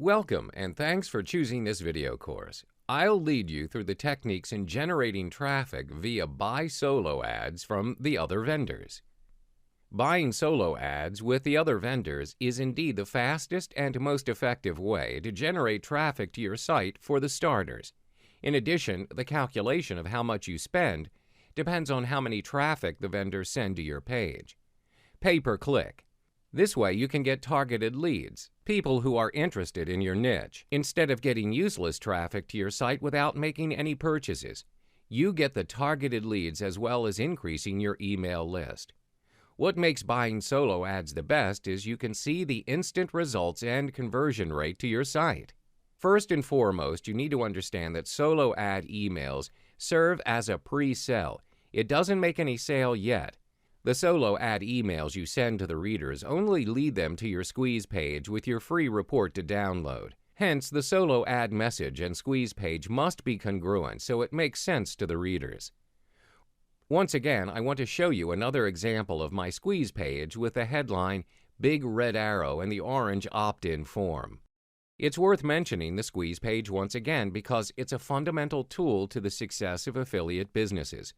Welcome and thanks for choosing this video course. I'll lead you through the techniques in generating traffic via buy solo ads from the other vendors. Buying solo ads with the other vendors is indeed the fastest and most effective way to generate traffic to your site for the starters. In addition, the calculation of how much you spend depends on how many traffic the vendors send to your page. Pay per click. This way you can get targeted leads, people who are interested in your niche, instead of getting useless traffic to your site without making any purchases. You get the targeted leads as well as increasing your email list. What makes buying solo ads the best is you can see the instant results and conversion rate to your site. First and foremost, you need to understand that solo ad emails serve as a pre-sell. It doesn't make any sale yet. The solo ad emails you send to the readers only lead them to your squeeze page with your free report to download. Hence, the solo ad message and squeeze page must be congruent so it makes sense to the readers. Once again, I want to show you another example of my squeeze page with the headline Big Red Arrow and the orange opt-in form. It's worth mentioning the squeeze page once again because it's a fundamental tool to the success of affiliate businesses.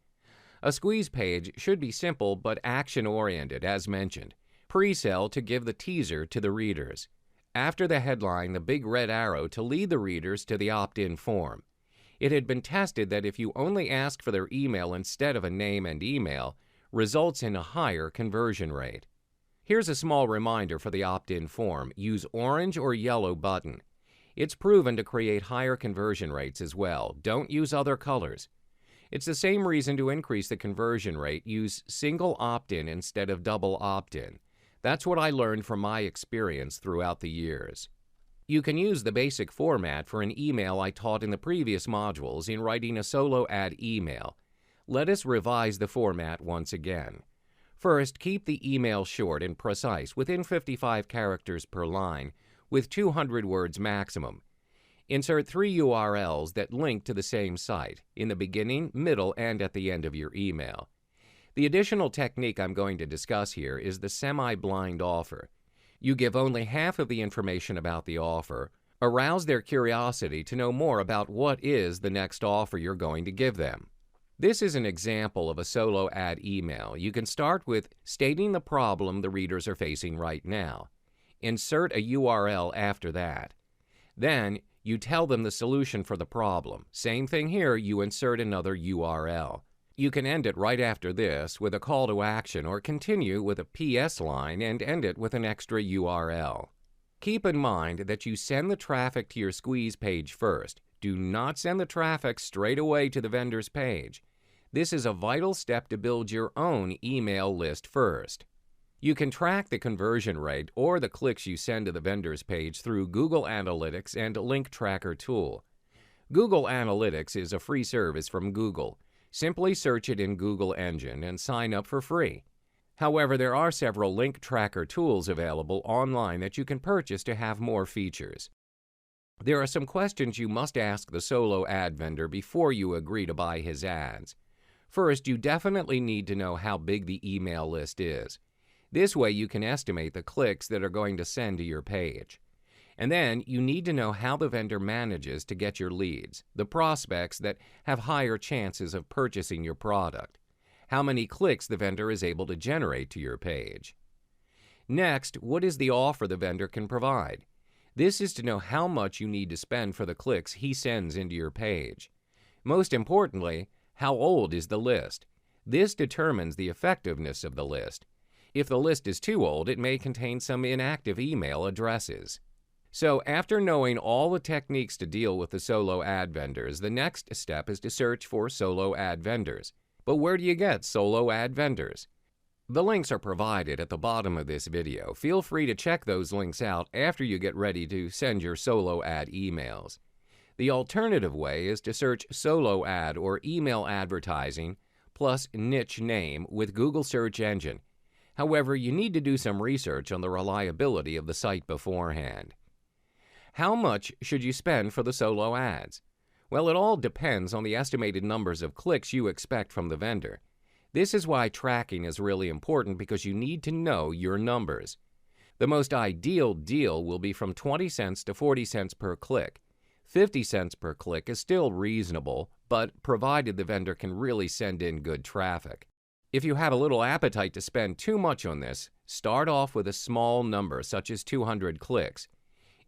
A squeeze page should be simple but action-oriented, as mentioned. Pre-sell to give the teaser to the readers. After the headline, the big red arrow to lead the readers to the opt-in form. It had been tested that if you only ask for their email instead of a name and email, results in a higher conversion rate. Here's a small reminder for the opt-in form. Use orange or yellow button. It's proven to create higher conversion rates as well. Don't use other colors. It's the same reason to increase the conversion rate. Use single opt-in instead of double opt-in. That's what I learned from my experience throughout the years. You can use the basic format for an email I taught in the previous modules in writing a solo ad email. Let us revise the format once again. First, keep the email short and precise, within 55 characters per line, with 200 words maximum. Insert 3 URLs that link to the same site, in the beginning, middle, and at the end of your email. The additional technique I'm going to discuss here is the semi-blind offer. You give only half of the information about the offer, arouse their curiosity to know more about what is the next offer you're going to give them. This is an example of a solo ad email. You can start with stating the problem the readers are facing right now. Insert a URL after that. Then, you tell them the solution for the problem. Same thing here, you insert another URL. You can end it right after this with a call to action or continue with a PS line and end it with an extra URL. Keep in mind that you send the traffic to your squeeze page first. Do not send the traffic straight away to the vendor's page. This is a vital step to build your own email list first. You can track the conversion rate or the clicks you send to the vendor's page through Google Analytics and Link Tracker tool. Google Analytics is a free service from Google. Simply search it in Google Engine and sign up for free. However, there are several Link Tracker tools available online that you can purchase to have more features. There are some questions you must ask the solo ad vendor before you agree to buy his ads. First, you definitely need to know how big the email list is. This way you can estimate the clicks that are going to send to your page. And then you need to know how the vendor manages to get your leads, the prospects that have higher chances of purchasing your product, how many clicks the vendor is able to generate to your page. Next, what is the offer the vendor can provide? This is to know how much you need to spend for the clicks he sends into your page. Most importantly, how old is the list? This determines the effectiveness of the list. If the list is too old, it may contain some inactive email addresses. So after knowing all the techniques to deal with the solo ad vendors, the next step is to search for solo ad vendors. But where do you get solo ad vendors? The links are provided at the bottom of this video. Feel free to check those links out after you get ready to send your solo ad emails. The alternative way is to search solo ad or email advertising plus niche name with Google search engine. However, you need to do some research on the reliability of the site beforehand. How much should you spend for the solo ads? Well, it all depends on the estimated numbers of clicks you expect from the vendor. This is why tracking is really important because you need to know your numbers. The most ideal deal will be from 20 cents to 40 cents per click. 50 cents per click is still reasonable, but provided the vendor can really send in good traffic. If you have a little appetite to spend too much on this, start off with a small number such as 200 clicks.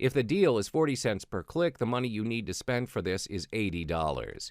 If the deal is 40 cents per click, the money you need to spend for this is $80.